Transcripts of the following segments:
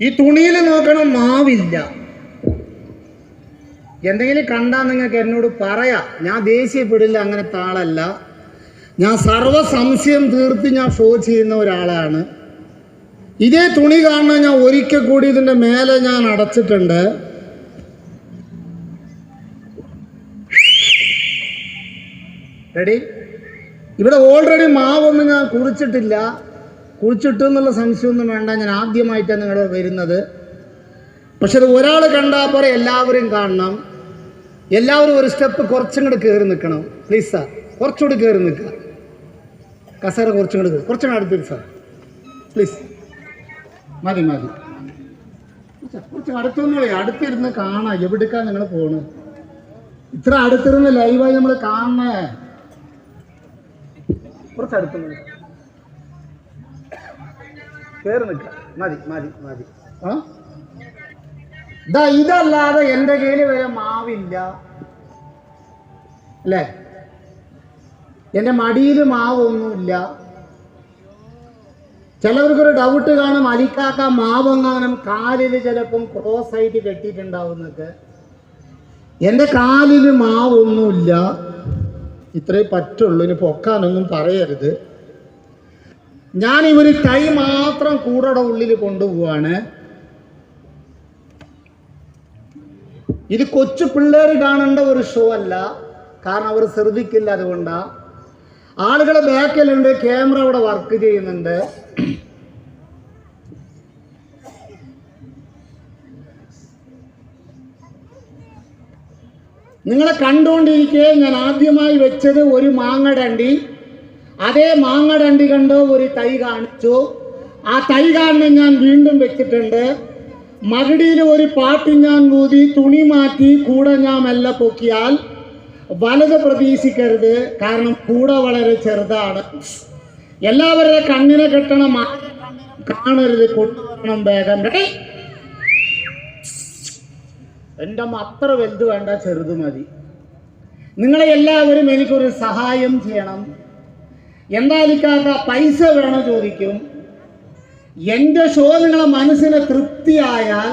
ഈ തുണിയിൽ നോക്കണം, മാവില്ല. എന്തെങ്കിലും കണ്ടാൽ നിങ്ങൾക്ക് എന്നോട് പറയാം, ഞാൻ ദേഷ്യപ്പെടില്ല, അങ്ങനത്തെ ആളല്ല. ഞാൻ സർവ്വ സംശയം തീർത്ത് ഞാൻ ഷോ ചെയ്യുന്ന ഒരാളാണ്. ഇതേ തുണി കാണാൻ ഞാൻ ഒരിക്കൽ കൂടി ഇതിൻ്റെ മേലെ ഞാൻ അടച്ചിട്ടുണ്ട്. റെഡി? ഇവിടെ ഓൾറെഡി മാവൊന്നും ഞാൻ കുഴിച്ചിട്ടില്ല. കുഴിച്ചിട്ടു എന്നുള്ള സംശയമൊന്നും വേണ്ട, ഞാൻ ആദ്യമായിട്ടാണ് നിങ്ങളുടെ വരുന്നത്. പക്ഷെ അത് ഒരാൾ കണ്ടാൽ പോലെ എല്ലാവരും കാണണം. എല്ലാവരും ഒരു സ്റ്റെപ്പ് കുറച്ചും കൂടെ കയറി നിൽക്കണം. പ്ലീസ് സാർ, കുറച്ചുകൂടി കയറി നിൽക്കുക. കസേര കുറച്ചും കൂടെ കുറച്ചും കൂടെ അടുത്തിരി സാർ, പ്ലീസ്. മതി മതി, കുറച്ച് അടുത്തൊന്നുമില്ല. അടുത്തിരുന്ന് കാണാം എവിടേക്കാ നിങ്ങൾ പോണ്. ഇത്ര അടുത്തിരുന്ന് ലൈവായി നമ്മൾ കാണണേ. കുറച്ചടുത്ത് കയറി നിൽക്കുക. മതി മതി മതി. ആ ഇതല്ലാതെ എൻ്റെ കയ്യിൽ വരെ മാവില്ല അല്ലേ? എൻ്റെ മടിയിൽ മാവൊന്നുമില്ല. ചിലവർക്കൊരു ഡൗട്ട് കാണും, അലിക്കാക്ക മാവെങ്ങാനും കാലിൽ ചിലപ്പം ക്രോസ് ആയിട്ട് കെട്ടിയിട്ടുണ്ടാവുന്നൊക്കെ. എൻ്റെ കാലിൽ മാവൊന്നുമില്ല. ഇത്രേ പറ്റുള്ളൂ. ഇനി പൊക്കാനൊന്നും പറയരുത്. ഞാൻ ഇവര് കൈ മാത്രം കൂടയുടെ ഉള്ളിൽ കൊണ്ടുപോവാണ്. ഇത് കൊച്ചു പിള്ളേർ കാണേണ്ട ഒരു ഷോ അല്ല, കാരണം അവർ ശ്രദ്ധിക്കില്ല. അതുകൊണ്ടാ ആളുകളെ ബാക്കിലുണ്ട്, ക്യാമറ അവിടെ വർക്ക് ചെയ്യുന്നുണ്ട്. നിങ്ങളെ കണ്ടുകൊണ്ടിരിക്കെ ഞാൻ ആദ്യമായി വെച്ചത് ഒരു മാങ്ങടണ്ടി. അതേ മാങ്ങടണ്ടി കണ്ടോ ഒരു തൈ കാണിച്ചു. ആ തൈ കാണുന്ന ഞാൻ വീണ്ടും വെച്ചിട്ടുണ്ട്. മകടിയിൽ ഒരു പാട്ട് ഞാൻ ഊതി തുണി മാറ്റി കൂടെ ഞാൻ മെല്ലെ പൊക്കിയാൽ വലുത് പ്രതീക്ഷിക്കരുത്, കാരണം കൂടെ വളരെ ചെറുതാണ്. എല്ലാവരുടെ കണ്ണിനെ കെട്ടണം, കാണരുത്, കൊണ്ടുവരണം വേഗം. എൻ്റെ അമ്മ അത്ര വലുത് വേണ്ട, ചെറുത് മതി. നിങ്ങളെ എല്ലാവരും എനിക്കൊരു സഹായം ചെയ്യണം. എന്തായാലും പൈസ വേണോ ചോദിക്കും. എൻ്റെ ഷോ നിങ്ങളെ മനസ്സിന് തൃപ്തിയായാൽ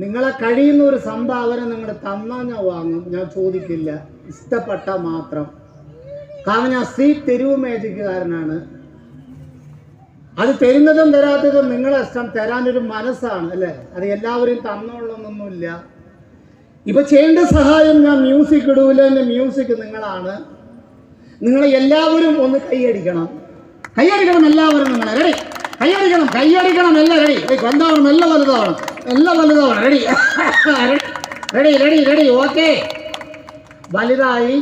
നിങ്ങളെ കഴിയുന്ന ഒരു സംഭാവന നിങ്ങൾ തന്നാൽ ഞാൻ വാങ്ങും, ഞാൻ ചോദിക്കില്ല. ഇഷ്ടപ്പെട്ട മാത്രം. കാരണം ഞാൻ സ്ട്രീറ്റ് തെരുവ് മേജിക്കുകാരനാണ്. അത് തരുന്നതും തരാത്തതും നിങ്ങളെ ഇഷ്ടം. തരാനൊരു മനസ്സാണ് അല്ലേ? അത് എല്ലാവരും തന്നോളൊന്നൊന്നുമില്ല. ഇപ്പൊ ചെയ്യേണ്ട സഹായം, ഞാൻ മ്യൂസിക് ഇടൂല, എൻ്റെ മ്യൂസിക് നിങ്ങളാണ്. നിങ്ങളെ എല്ലാവരും ഒന്ന് കൈയടിക്കണം. കൈയടിക്കണം എല്ലാവരും. നിങ്ങളെ റെഡി? കൈയടിക്കണം, കൈയടിക്കണം, എല്ലാം റെഡി. എന്താവണം? എല്ലാം വലുതാവണം, എല്ലാം വലുതാവണം. Ready ready ready ready. Okay, വലുതായി.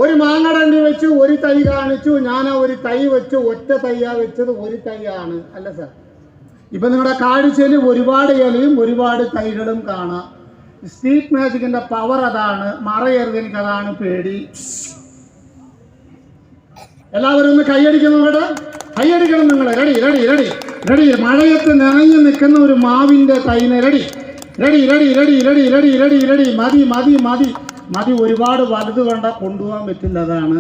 ഒരു മാങ്ങടണ്ടി വെച്ച് ഒരു തൈ കാണിച്ചു. ഞാൻ ഒരു തൈ വെച്ച്, ഒറ്റ തൈയാ വെച്ചത്, ഒരു തൈയാണ് അല്ല സാർ? ഇപ്പൊ നിങ്ങളുടെ കാഴ്ചയിൽ ഒരുപാട് ഇലയും ഒരുപാട് തൈകളും കാണാം. സ്ട്രീറ്റ് മാജിക്കിന്റെ പവർ അതാണ്. മറയരുത്, എനിക്ക് അതാണ് പേടി. എല്ലാവരും ഒന്ന് കൈയടിക്കണം. ഇവിടെ കൈയടിക്കണം നിങ്ങൾ. Ready ready ready ready. മഴയത്ത് നിറഞ്ഞു നിൽക്കുന്ന ഒരു മാവിന്റെ തൈന് ready ready ready ready ready ready ready ready. മതി മതി മതി മതി. ഒരുപാട് വലുത് വേണ്ട, കൊണ്ടുപോകാൻ പറ്റില്ല, അതാണ്.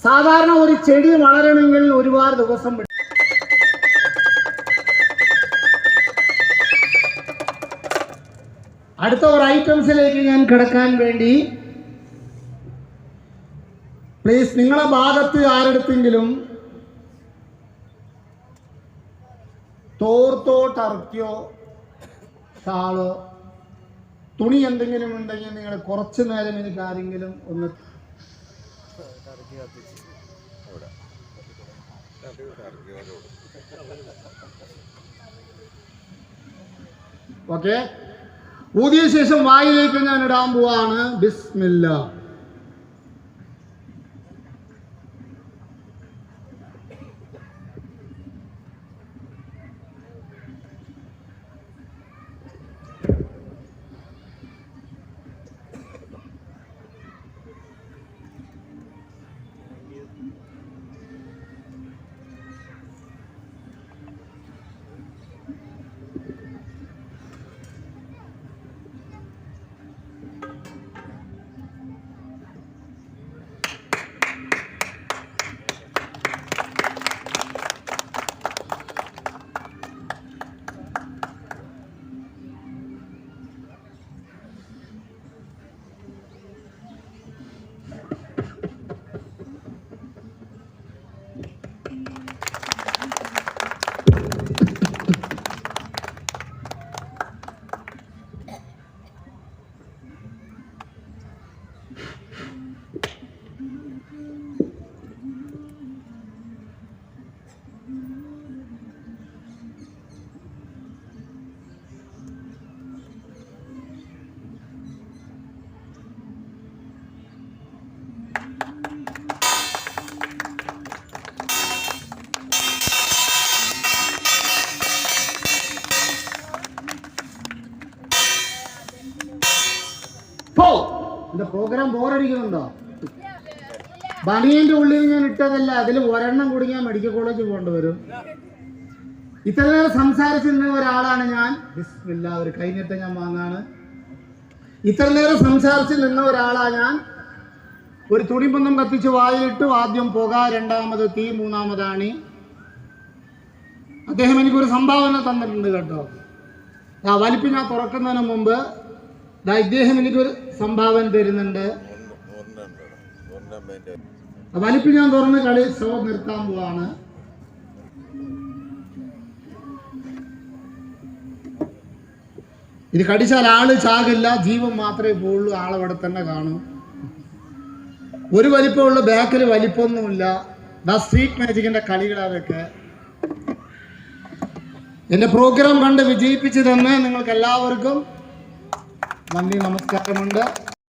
സാധാരണ ഒരു ചെടി വളരണമെങ്കിൽ ഒരുപാട് ദിവസം പിടിക്കും. അടുത്ത ഒരു ഐറ്റംസിലേക്ക് ഞാൻ കിടക്കാൻ വേണ്ടി, പ്ലീസ് നിങ്ങളെ ഭാഗത്ത് ആരെടുത്തെങ്കിലും തോർത്തോ ടർക്കിയോ ഷാളോ തുണി എന്തെങ്കിലും ഉണ്ടെങ്കിൽ നിങ്ങൾ കുറച്ചു നേരം എനിക്ക് ആരെങ്കിലും ഒന്ന്. ഓക്കെ, ഊതിയ ശേഷം വായിലേക്ക് ഞാൻ ഇടാൻ പോവാണ്. ബിസ്മില്ലാ. പ്രോഗ്രാം ബോറടിക്കുന്നുണ്ടോ? ബനിയന്റെ ഉള്ളിൽ ഞാൻ ഇട്ടതല്ല, അതിൽ ഒരെണ്ണം കൂടി ഞാൻ മെഡിക്കൽ കോളേജിൽ പോകേണ്ടി വരും. ഇത്ര നേരം സംസാരിച്ചിരുന്ന ഒരാളാണ് ഞാൻ. ബിസ്മില്ലാ, ഒരു കൈനീട്ട ഞാൻ വാങ്ങാണ്. ഇത്ര നേരം സംസാരിച്ച് നിന്ന ഒരാളാണ് ഞാൻ. ഒരു തുണിബന്ധം കത്തിച്ച് വായിലിട്ടു. ആദ്യം പുക, രണ്ടാമത് തീ, മൂന്നാമതാണ്. അദ്ദേഹം എനിക്കൊരു സംഭാവന തന്നിട്ടുണ്ട് കേട്ടോ. ആ വലിപ്പ് ഞാൻ തുറക്കുന്നതിന് മുമ്പ് ഇദ്ദേഹം എനിക്കൊരു സംഭാവന തരുന്നുണ്ട്. വലിപ്പ് ഞാൻ തുറന്ന് കളി ഷോ നിർത്താൻ പോവാണ്. ഇത് കടിച്ചാൽ ആള് ചാകില്ല, ജീവൻ മാത്രമേ പോവുള്ളൂ. ആളവിടെ തന്നെ കാണും. ഒരു വലിപ്പമുള്ള, ബാക്കിൽ വലിപ്പമൊന്നുമില്ല. സ്ട്രീറ്റ് മാജിക്കിന്റെ കളികൾ അതൊക്കെ. എന്റെ പ്രോഗ്രാം കണ്ട് വിജയിപ്പിച്ചു തന്നെ നിങ്ങൾക്ക് എല്ലാവർക്കും നന്ദി, നമസ്കാരമുണ്ട്.